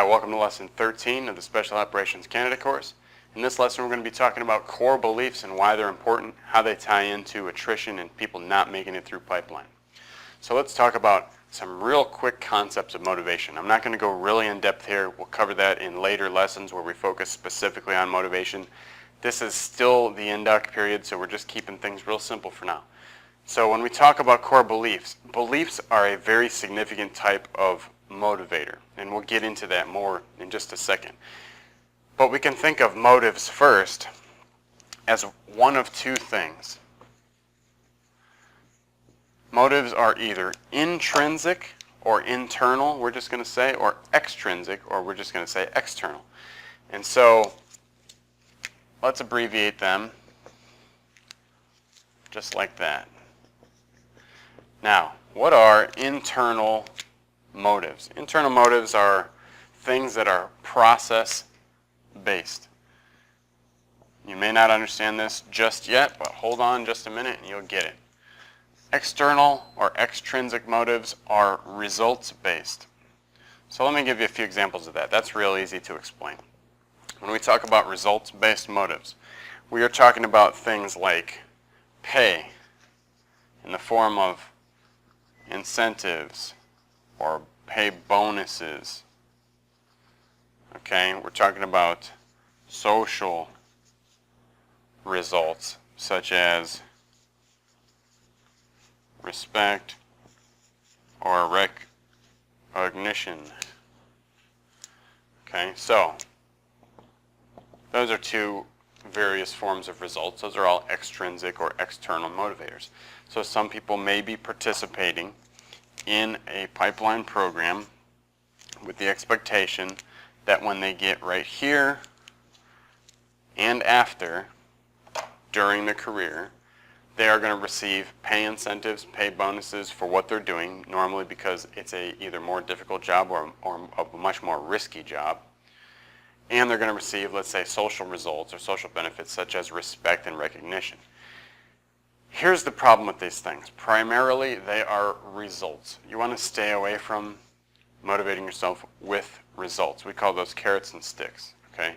welcome to Lesson 13 of the Special Operations Candidate course. In this lesson we're going to be talking about core beliefs and why they're important, how they tie into attrition and people not making it through pipeline. So let's talk about some real quick concepts of motivation. I'm not going to go really in depth here. We'll cover that in later lessons where we focus specifically on motivation. This is still the induct period, so we're just keeping things real simple for now. So when we talk about core beliefs, beliefs are a very significant type of motivator, and we'll get into that more in just a second. But we can think of motives first as one of two things. Motives are either intrinsic or internal, we're just going to say, or extrinsic, or we're just going to say external. And so let's abbreviate them just like that. Now, what are internal motives? Internal motives are things that are process-based. You may not understand this just yet, but hold on just a minute and you'll get it. External or extrinsic motives are results-based. So let me give you a few examples of that. That's real easy to explain. When we talk about results-based motives, we are talking about things like pay in the form of incentives or pay bonuses. Okay, we're talking about social results such as respect or recognition. Okay, so those are two various forms of results. Those are all extrinsic or external motivators. So some people may be participating in a pipeline program with the expectation that when they get right here and after, during the career, they are going to receive pay incentives, pay bonuses for what they're doing, normally because it's a either more difficult job or a much more risky job. And they're going to receive, let's say, social results or social benefits such as respect and recognition. Here's the problem with these things. Primarily, they are results. You want to stay away from motivating yourself with results. We call those carrots and sticks. Okay?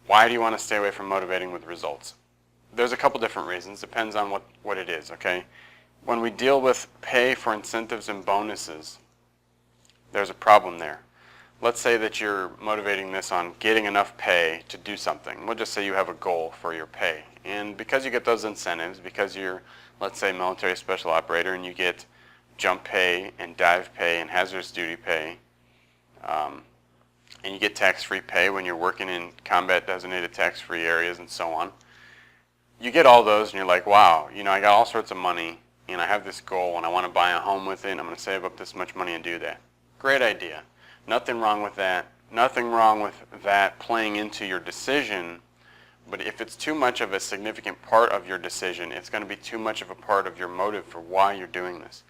Why do you want to stay away from motivating with results? There's a couple different reasons. Depends on what it is. Okay? When we deal with pay for incentives and bonuses, there's a problem there. Let's say that you're motivating this on getting enough pay to do something. We'll just say you have a goal for your pay. And because you get those incentives, because you're, let's say, military special operator, and you get jump pay and dive pay and hazardous duty pay, and you get tax-free pay when you're working in combat-designated tax-free areas and so on, you get all those and you're like, wow, you know, I got all sorts of money, and I have this goal, and I want to buy a home with it, and I'm going to save up this much money and do that. Great idea. Nothing wrong with that. Nothing wrong with that playing into your decision. But if it's too much of a significant part of your decision, it's going to be too much of a part of your motive for why you're doing this.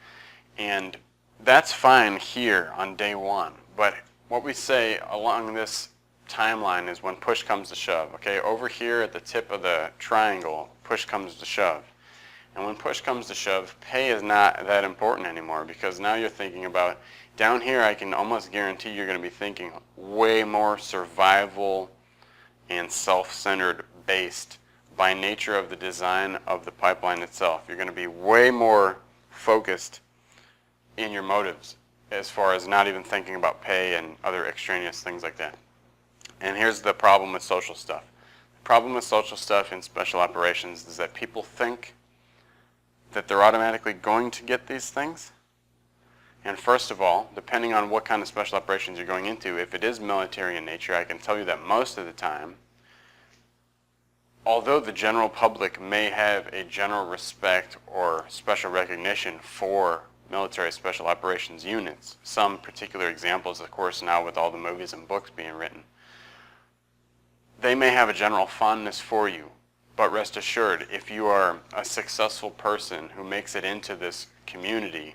And that's fine here on day one. But what we say along this timeline is when push comes to shove. Okay, over here at the tip of the triangle, push comes to shove. And when push comes to shove, pay is not that important anymore, because now you're thinking about, down here I can almost guarantee you're going to be thinking way more survival and self-centered based by nature of the design of the pipeline itself. You're going to be way more focused in your motives as far as not even thinking about pay and other extraneous things like that. And here's the problem with social stuff. The problem with social stuff in special operations is that people think that they're automatically going to get these things. And first of all, depending on what kind of special operations you're going into, if it is military in nature, I can tell you that most of the time, although the general public may have a general respect or special recognition for military special operations units, some particular examples, of course, now with all the movies and books being written, they may have a general fondness for you. But rest assured, if you are a successful person who makes it into this community,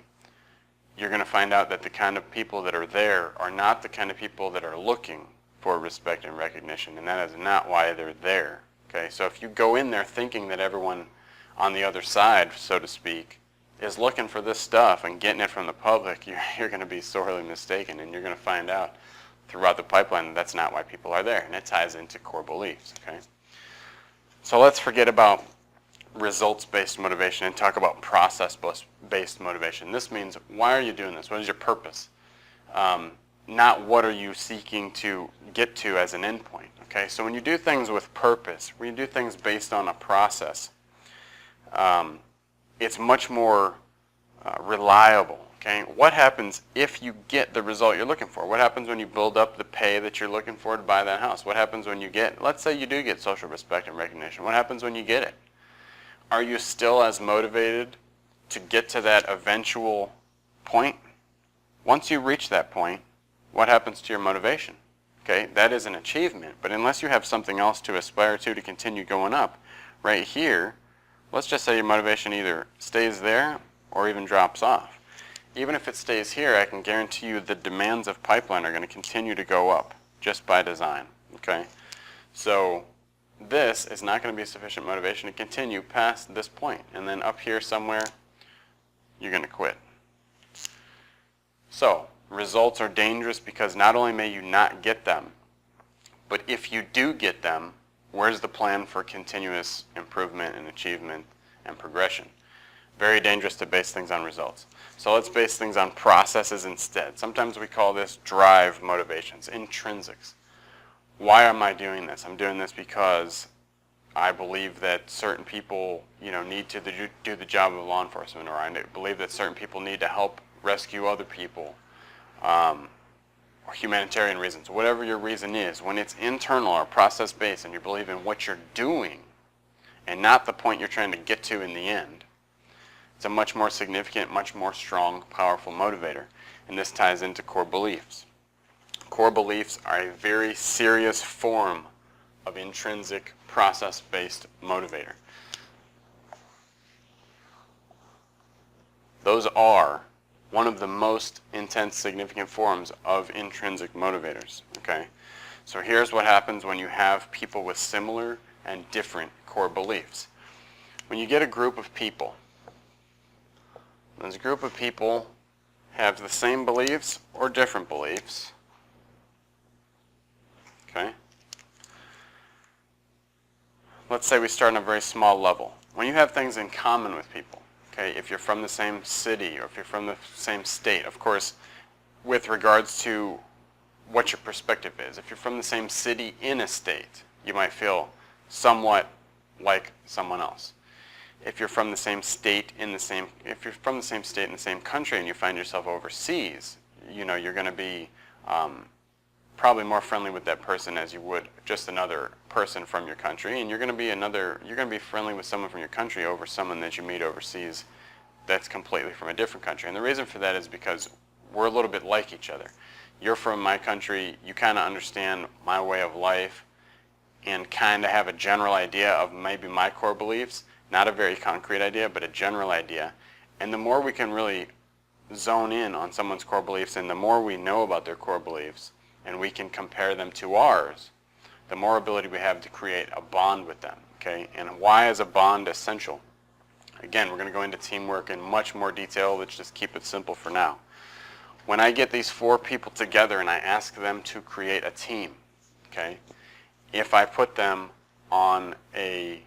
you're going to find out that the kind of people that are there are not the kind of people that are looking for respect and recognition, and that is not why they're there. Okay, so if you go in there thinking that everyone on the other side, so to speak, is looking for this stuff and getting it from the public, you're going to be sorely mistaken, and you're going to find out throughout the pipeline, that's not why people are there, and it ties into core beliefs, okay? So let's forget about results-based motivation and talk about process-based motivation. This means, why are you doing this? What is your purpose? Not what are you seeking to get to as an endpoint, okay? So when you do things with purpose, when you do things based on a process, it's much more reliable, okay? What happens if you get the result you're looking for? What happens when you build up the pay that you're looking for to buy that house? What happens when you get, let's say you do get social respect and recognition. What happens when you get it? Are you still as motivated to get to that eventual point? Once you reach that point, what happens to your motivation? Okay, that is an achievement, but unless you have something else to aspire to continue going up, right here, let's just say your motivation either stays there or even drops off. Even if it stays here, I can guarantee you the demands of pipeline are going to continue to go up just by design, okay? So this is not going to be sufficient motivation to continue past this point, and then up here somewhere, you're going to quit. So results are dangerous because not only may you not get them, but if you do get them, where's the plan for continuous improvement and achievement and progression? Very dangerous to base things on results. So let's base things on processes instead. Sometimes we call this drive motivations, intrinsics. Why am I doing this? I'm doing this because I believe that certain people, need to do the job of law enforcement, or I believe that certain people need to help rescue other people, or humanitarian reasons. Whatever your reason is, when it's internal or process-based and you believe in what you're doing and not the point you're trying to get to in the end, it's a much more significant, much more strong, powerful motivator. And this ties into core beliefs. Core beliefs are a very serious form of intrinsic, process-based motivator. Those are one of the most intense, significant forms of intrinsic motivators, okay? So here's what happens when you have people with similar and different core beliefs. When you get a group of people, those group of people have the same beliefs or different beliefs, okay? Let's say we start on a very small level. When you have things in common with people, okay, if you're from the same city or if you're from the same state, of course, with regards to what your perspective is. If you're from the same city in a state, you might feel somewhat like someone else. If you're from the same state in the same country and you find yourself overseas, you're going to be probably more friendly with that person as you would just another person from your country, and you're going to be friendly with someone from your country over someone that you meet overseas that's completely from a different country. And the reason for that is because we're a little bit like each other. You're from my country, you kind of understand my way of life and kind of have a general idea of maybe my core beliefs. Not a very concrete idea, but a general idea. And the more we can really zone in on someone's core beliefs and the more we know about their core beliefs and we can compare them to ours, the more ability we have to create a bond with them, okay? And why is a bond essential? Again, we're going to go into teamwork in much more detail. Let's just keep it simple for now. When I get these 4 people together and I ask them to create a team, okay? If I put them on a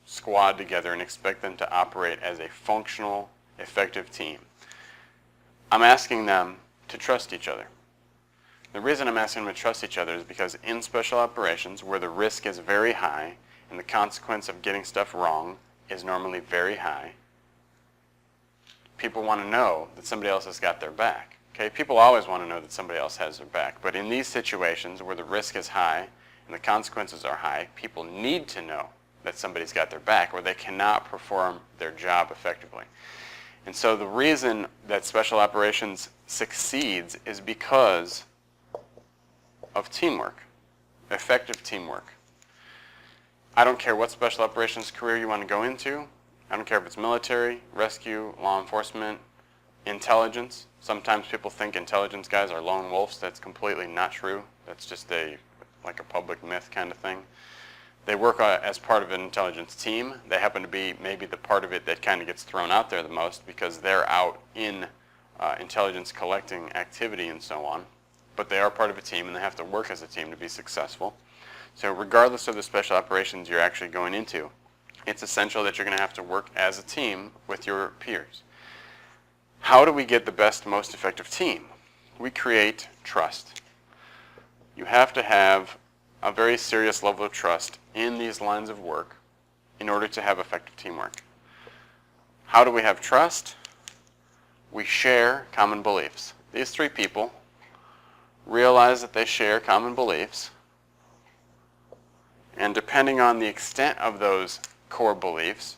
squad together and expect them to operate as a functional, effective team, I'm asking them to trust each other. The reason I'm asking them to trust each other is because in special operations, where the risk is very high and the consequence of getting stuff wrong is normally very high, people want to know that somebody else has got their back. Okay? People always want to know that somebody else has their back. But in these situations where the risk is high and the consequences are high, people need to know that somebody's got their back or they cannot perform their job effectively. And so the reason that special operations succeeds is because of teamwork, effective teamwork. I don't care what special operations career you want to go into. I don't care if it's military, rescue, law enforcement, intelligence. Sometimes people think intelligence guys are lone wolves. That's completely not true. That's just like a public myth kind of thing. They work as part of an intelligence team. They happen to be maybe the part of it that kind of gets thrown out there the most because they're out in intelligence collecting activity and so on. but they are part of a team and they have to work as a team to be successful. So regardless of the special operations you're actually going into, it's essential that you're going to have to work as a team with your peers. How do we get the best, most effective team? We create trust. You have to have a very serious level of trust in these lines of work in order to have effective teamwork. How do we have trust? We share common beliefs. These three people realize that they share common beliefs, and depending on the extent of those core beliefs,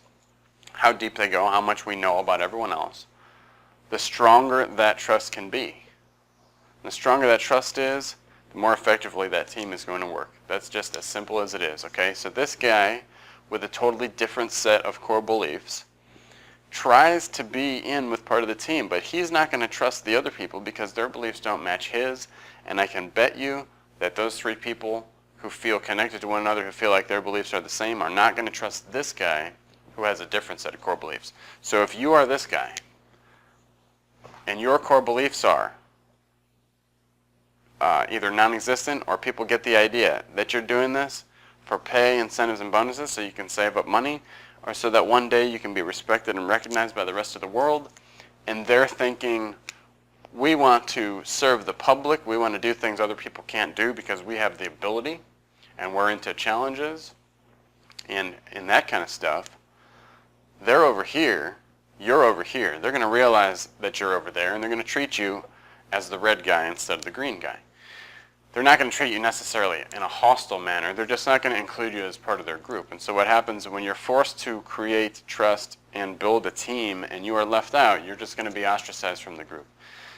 how deep they go, how much we know about everyone else, the stronger that trust can be. The stronger that trust is, the more effectively that team is going to work. That's just as simple as it is, okay? So this guy with a totally different set of core beliefs tries to be in with part of the team, but he's not going to trust the other people because their beliefs don't match his, and I can bet you that those three people who feel connected to one another, who feel like their beliefs are the same, are not going to trust this guy who has a different set of core beliefs. So if you are this guy, and your core beliefs are either non-existent, or people get the idea that you're doing this for pay, incentives, and bonuses so you can save up money, or so that one day you can be respected and recognized by the rest of the world, and they're thinking, we want to serve the public, we want to do things other people can't do because we have the ability, and we're into challenges, and that kind of stuff. They're over here, you're over here. They're going to realize that you're over there, and they're going to treat you as the red guy instead of the green guy. They're not going to treat you necessarily in a hostile manner. They're just not going to include you as part of their group. And so what happens when you're forced to create trust and build a team and you are left out, you're just going to be ostracized from the group.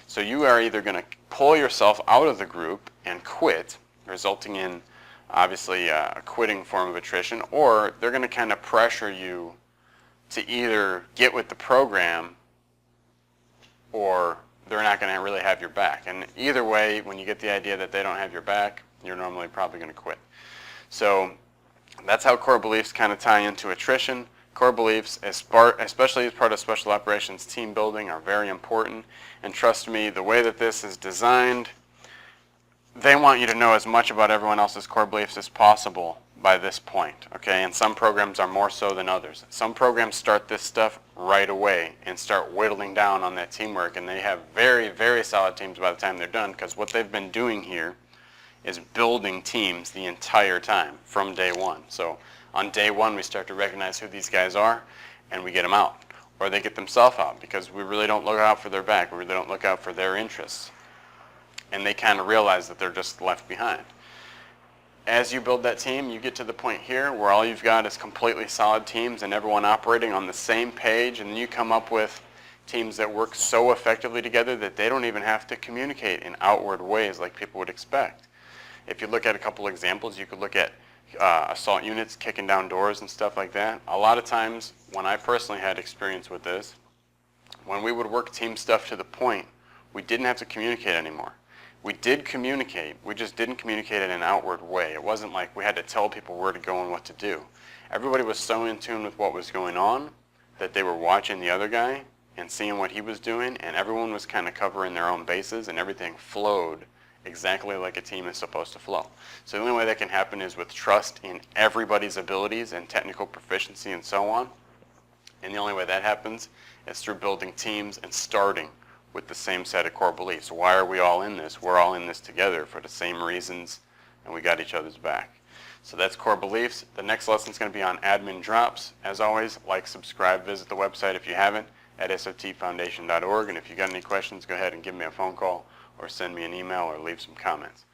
So you are either going to pull yourself out of the group and quit, resulting in obviously a quitting form of attrition, or they're going to kind of pressure you to either get with the program or they're not going to really have your back. And either way, when you get the idea that they don't have your back, you're normally probably going to quit. So that's how core beliefs kind of tie into attrition. Core beliefs, especially as part of special operations team building, are very important. And trust me, the way that this is designed, they want you to know as much about everyone else's core beliefs as possible by this point, okay? And some programs are more so than others. Some programs start this stuff right away and start whittling down on that teamwork, and they have very, very solid teams by the time they're done, because what they've been doing here is building teams the entire time from day one. So on day one, we start to recognize who these guys are, and we get them out. Or they get themselves out, because we really don't look out for their back. We really don't look out for their interests. And they kind of realize that they're just left behind. As you build that team, you get to the point here where all you've got is completely solid teams and everyone operating on the same page, and you come up with teams that work so effectively together that they don't even have to communicate in outward ways like people would expect. If you look at a couple examples, you could look at assault units kicking down doors and stuff like that. A lot of times, when I personally had experience with this, when we would work team stuff to the point, we didn't have to communicate anymore. We did communicate, we just didn't communicate in an outward way. It wasn't like we had to tell people where to go and what to do. Everybody was so in tune with what was going on that they were watching the other guy and seeing what he was doing, and everyone was kind of covering their own bases, and everything flowed exactly like a team is supposed to flow. So the only way that can happen is with trust in everybody's abilities and technical proficiency and so on. And the only way that happens is through building teams and starting with the same set of core beliefs. Why are we all in this? We're all in this together for the same reasons, and we got each other's back. So that's core beliefs. The next lesson is going to be on admin drops. As always, like, subscribe, visit the website if you haven't at sotfoundation.org. And if you got any questions, go ahead and give me a phone call or send me an email or leave some comments.